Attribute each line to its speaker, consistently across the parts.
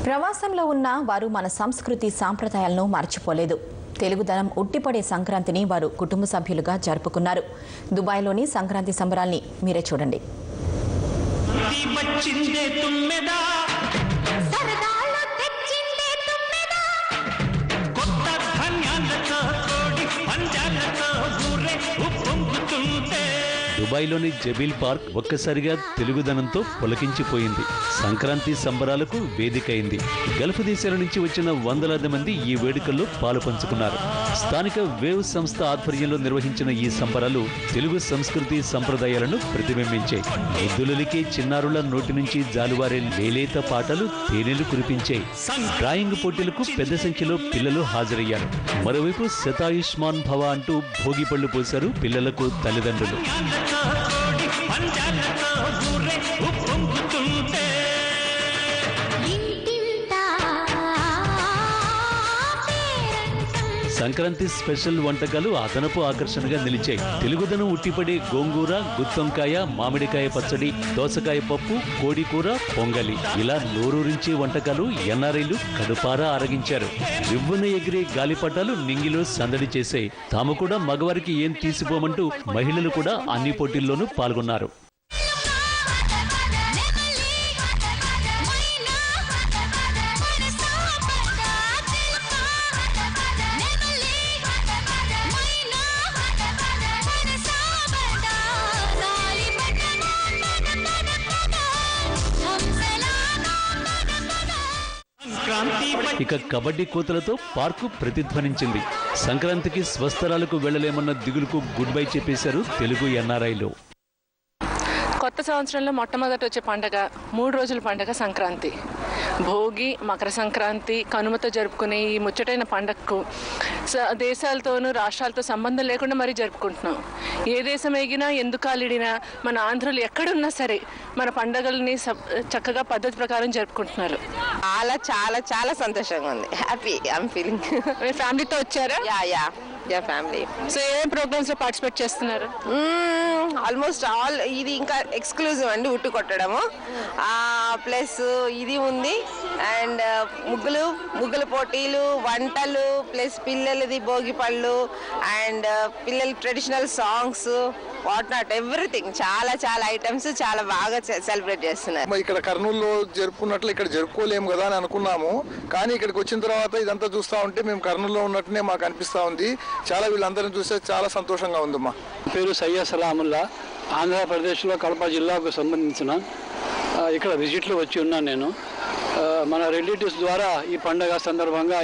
Speaker 1: ప్రవాసంలో ఉన్న వారు మన సంస్కృతి సాంప్రదాయాలను మర్చిపోలేదు. తెలుగుదనం ఉట్టిపడే సంక్రాంతిని వారు కుటుంబ సభ్యులుగా జరుపుకున్నారు. దుబాయ్లోని సంక్రాంతి సంబరాల్ని మీరే చూడండి.
Speaker 2: దుబాయ్లోని జబీల్ పార్క్ ఒక్కసారిగా తెలుగుదనంతో పులకించిపోయింది. సంక్రాంతి సంబరాలకు వేదికైంది. గల్ఫ్ దేశాల నుంచి వచ్చిన వందలాది మంది ఈ వేడుకల్లో పాలు పంచుకున్నారు. స్థానిక వేవ్ సంస్థ ఆధ్వర్యంలో నిర్వహించిన ఈ సంబరాలు తెలుగు సంస్కృతి సంప్రదాయాలను ప్రతిబింబించాయి. ఎద్దులకే చిన్నారుల నోటి నుంచి జాలువారే లేలేత పాటలు తేనెలు కురిపించాయి. డ్రాయింగ్ పోటీలకు పెద్ద సంఖ్యలో పిల్లలు హాజరయ్యారు. మరోవైపు శతాయుష్మాన్ భవ అంటూ భోగి పళ్ళు పోశారు పిల్లలకు తల్లిదండ్రులు. సంక్రాంతి స్పెషల్ వంటకాలు అదనపు ఆకర్షణగా నిలిచాయి. తెలుగుదనం ఉట్టిపడే గోంగూర, గుత్తొంకాయ, మామిడికాయ పచ్చడి, దోసకాయ పప్పు, కోడికూర, పొంగలి ఇలా నోరూరించే వంటకాలు ఎన్ఆర్ఐలు కడుపారా ఆరగించారు. రివ్వున ఎగిరే గాలిపటాలు నింగిలో సందడి చేశాయి. తాము కూడా మగవారికి ఏం తీసిపోమంటూ మహిళలు కూడా అన్ని పోటీల్లోనూ పాల్గొన్నారు. ఇక కబడ్డీ కోతలతో పార్కు ప్రతిధ్వనించింది. సంక్రాంతికి స్వస్థలాలకు వెళ్లలేమన్న దిగులుకు గుడ్ బై చెప్పేశారు తెలుగు ఎన్ఆర్ఐలు.
Speaker 3: కొత్త సంవత్సరంలో మొట్టమొదటి వచ్చే పండగ 3 రోజుల పండగ సంక్రాంతి. భోగి, మకర సంక్రాంతి, కనుమతో జరుపుకునే ఈ ముచ్చటైన పండగకు దేశాలతోనూ రాష్ట్రాలతో సంబంధం లేకుండా మరీ జరుపుకుంటున్నాం. ఏ దేశం ఎగినా ఎందుకు కాలిడినా మన ఆంధ్రులు ఎక్కడున్నా సరే మన పండగల్ని చక్కగా పద్ధతి ప్రకారం జరుపుకుంటున్నారు.
Speaker 4: చాలా చాలా చాలా సంతోషంగా ఉంది. Happy I'm feeling.
Speaker 3: మీ ఫ్యామిలీతో వచ్చారా?
Speaker 4: Yeah family.
Speaker 3: సో ఏ ప్రోగ్రామ్స్ లో పార్టిసిపేట్ చేస్తున్నారు?
Speaker 4: Almost all. ఇది ఇంకా ఎక్స్క్లూజివ్ అండి, ఉట్టు కొట్టడము ప్లస్ ఇది ఉంది. అండ్ ముగ్గుల పోటీలు, వంటలు, ప్లస్ పిల్లలది భోగి పళ్ళు అండ్ పిల్లల traditional songs, what not everything. చాలా చాలా ఐటమ్స్ చాలా బాగా సెలబ్రేట్ చేస్తున్నారు.
Speaker 5: ఇక్కడ కర్నూలులో జరుపుకున్నట్లు ఇక్కడ జరుపుకోలేము కదా అని అనుకున్నాము. కానీ ఇక్కడికి వచ్చిన తర్వాత ఇదంతా చూస్తూ ఉంటే మేము కర్నూలులో ఉన్నట్టునే మాకు అనిపిస్తూ ఉంది. చాలా వీళ్ళందరినీ చూస్తే చాలా సంతోషంగా ఉందమ్మా.
Speaker 6: పేరు సయ్యద్ సలాముల్లా. ఆంధ్రప్రదేశ్లో కడప జిల్లాకు సంబంధించిన ఇక్కడ విజిట్లో వచ్చి ఉన్నాను నేను. మన రిలేటివ్స్ ద్వారా ఈ పండగ సందర్భంగా.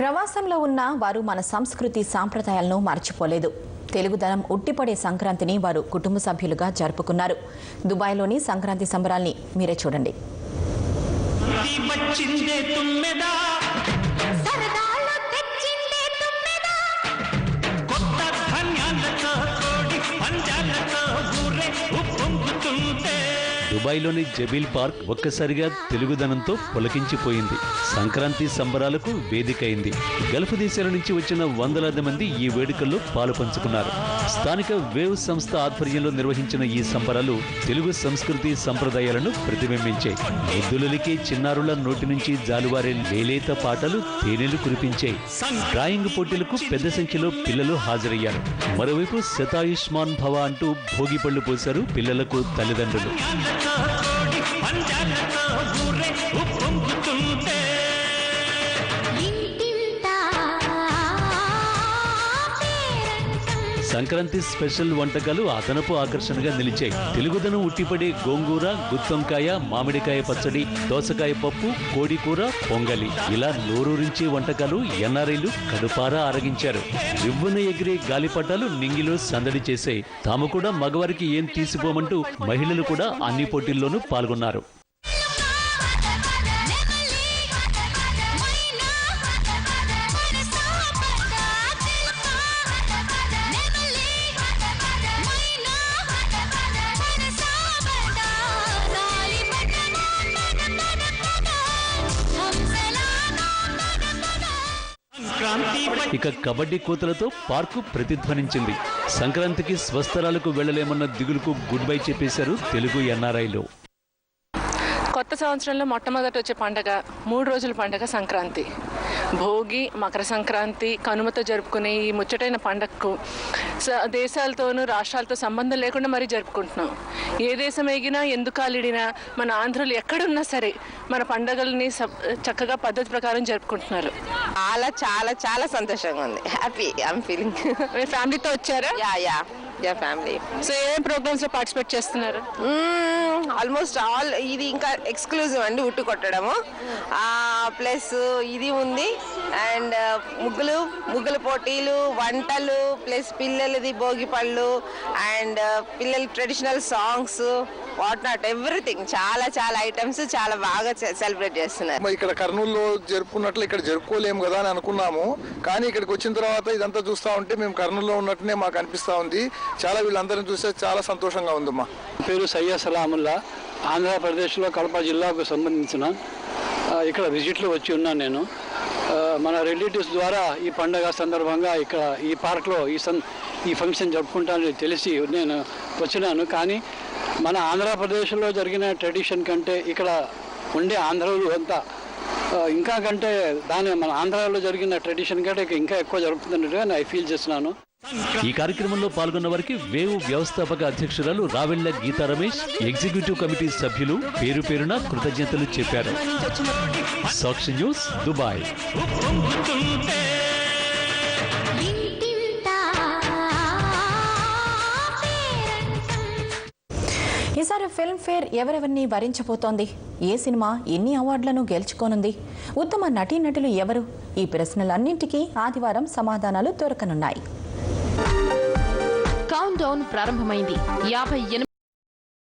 Speaker 1: ప్రవాసంలో ఉన్న వారు మన సంస్కృతి సాంప్రదాయాలను మర్చిపోలేదు. తెలుగుదనం ఉట్టిపడే సంక్రాంతిని వారు కుటుంబ సభ్యులుగా జరుపుకున్నారు. దుబాయ్లోని సంక్రాంతి సంబరాల్ని మీరే చూడండి.
Speaker 2: దుబాయ్లోని జబీల్ పార్క్ ఒక్కసారిగా తెలుగుదనంతో పులకించిపోయింది. సంక్రాంతి సంబరాలకు వేదికైంది. గల్ఫ్ దేశాల నుంచి వచ్చిన వందలాది మంది ఈ వేడుకల్లో పాలు పంచుకున్నారు. స్థానిక వేవ్ సంస్థ ఆధ్వర్యంలో నిర్వహించిన ఈ సంబరాలు తెలుగు సంస్కృతి సంప్రదాయాలను ప్రతిబింబించాయి. ఎద్దులకే చిన్నారుల నోటి నుంచి జాలువారే లేలేత పాటలు తేనెలు కురిపించాయి. డ్రాయింగ్ పోటీలకు పెద్ద సంఖ్యలో పిల్లలు హాజరయ్యారు. మరోవైపు శతాయుష్మాన్ భవ అంటూ భోగి పళ్ళు పోశారు పిల్లలకు తల్లిదండ్రులు. సంక్రాంతి స్పెషల్ వంటకాలు అదనపు ఆకర్షణగా నిలిచాయి. తెలుగుదనం ఉట్టిపడే గోంగూర, గుత్తొంకాయ, మామిడికాయ పచ్చడి, దోసకాయ పప్పు, కోడికూర, పొంగలి ఇలా నోరూరించే వంటకాలు ఎన్ఆర్ఐలు కడుపారా ఆరగించారు. రివ్వున ఎగిరే గాలిపటాలు నింగిలో సందడి చేశాయి. తాము కూడా మగవారికి ఏం తీసిపోమంటూ మహిళలు కూడా అన్ని పోటీల్లోనూ పాల్గొన్నారు. ఇక కబడ్డీ కోతలతో పార్కు ప్రతిధ్వనించింది. సంక్రాంతికి స్వస్థలాలకు వెళ్లలేమన్న దిగులుకు గుడ్ బై చెప్పేశారు తెలుగు ఎన్ఆర్ఐలు.
Speaker 3: కొత్త సంవత్సరంలో మొట్టమొదట వచ్చే పండగ 3 రోజుల పండగ సంక్రాంతి. భోగి, మకర సంక్రాంతి, కనుమతో జరుపుకునే ఈ ముచ్చటైన పండగకు దేశాలతోనూ రాష్ట్రాలతో సంబంధం లేకుండా మరీ జరుపుకుంటున్నాం. ఏ దేశం ఎగినా ఎందుకు కాలిడినా మన ఆంధ్రులు ఎక్కడున్నా సరే మన పండగల్ని చక్కగా పద్ధతి ప్రకారం జరుపుకుంటున్నారు.
Speaker 4: చాలా చాలా చాలా సంతోషంగా ఉంది. Happy I'm feeling.
Speaker 3: మీ ఫ్యామిలీతో వచ్చారా?
Speaker 4: Yeah family.
Speaker 3: సో ఏం ప్రోగ్రామ్స్ లో పార్టిసిపేట్ చేస్తున్నారు?
Speaker 4: Almost all. ఇది ఇంకా ఎక్స్క్లూజివ్ అండి ఉట్టు కొట్టడము, ప్లస్ ఇది ఉంది. అండ్ ముగ్గుల పోటీలు, వంటలు, ప్లస్ పిల్లలది భోగి పళ్ళు, అండ్ పిల్లల traditional songs, what not everything. చాలా చాలా ఐటమ్స్ చాలా బాగా సెలబ్రేట్ చేస్తున్నారు.
Speaker 5: ఇక్కడ కర్నూలులో జరుపుకున్నట్లు ఇక్కడ జరుపుకోలేము కదా అని అనుకున్నాము, కానీ ఇక్కడికి వచ్చిన తర్వాత ఇదంతా చూస్తూ ఉంటే మేము కర్నూలులో ఉన్నట్టునే మాకు అనిపిస్తూ ఉంది. చాలా వీళ్ళందరినీ చూస్తే చాలా సంతోషంగా ఉందమ్మా.
Speaker 6: పేరు సయ్యద్ సలాముల్లా, ఆంధ్రప్రదేశ్లో కడప జిల్లాకు సంబంధించిన ఇక్కడ విజిట్లో వచ్చి ఉన్నాను నేను. మన రిలేటివ్స్ ద్వారా ఈ పండగ సందర్భంగా ఇక్కడ ఈ పార్క్లో ఈ ఫంక్షన్ జరుపుకుంటానని తెలిసి నేను వచ్చినాను. కానీ మన ఆంధ్రప్రదేశ్లో జరిగిన ట్రెడిషన్ కంటే ఇక్కడ ఉండే ఆంధ్రులు అంతా ఇంకా కంటే మన ఆంధ్రాలో జరిగిన ట్రెడిషన్ కంటే ఇంకా ఎక్కువ జరుగుతున్నట్టుగా నేను ఫీల్ చేస్తున్నాను.
Speaker 2: ఈ కార్యక్రమంలో పాల్గొన్న వారికి వేవ్ వ్యవస్థాపక అధ్యక్షురాలు రావెళ్ల గీతా రమేష్, ఎగ్జిక్యూటివ్ కమిటీ సభ్యులు పేరు పేరున కృతజ్ఞతలు చెప్పారు. సాక్షి న్యూస్, దుబాయ్.
Speaker 1: ఈసారి ఫిల్మ్ ఫేర్ ఎవరెవరిని వరించబోతోంది? ఏ సినిమా ఎన్ని అవార్డులను గెలుచుకోనుంది? ఉత్తమ నటీనటులు ఎవరు? ఈ ప్రశ్నలన్నింటికీ ఆదివారం సమాధానాలు దొరకనున్నాయి.
Speaker 7: కౌంట్ డౌన్ ప్రారంభమైంది. 58